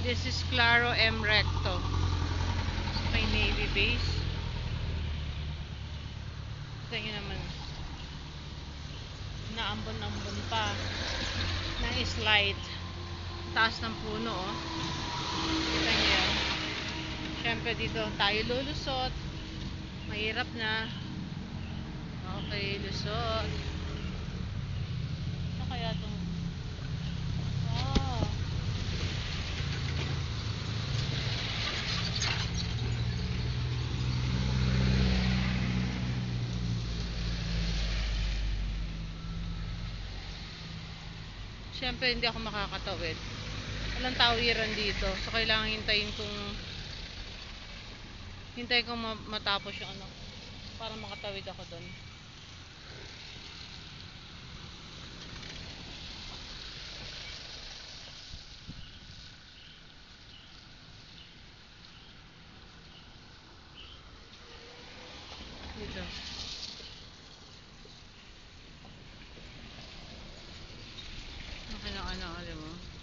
This is Claro M. Recto. May Navy base. Kita nyo naman. Naambon-ambon pa. Nice light. Taas ng puno, oh. Kita nyo yan. Siyempre dito tayo lulusot. Mahirap na. Okay, lusot. Ano kaya itong... Oh. Siyempre hindi ako makakatawid. Walang tawiran dito. So kailangan hintayin kong matapos yung ano para makatawid ako doon. Dito. Okay na ano, alam mo.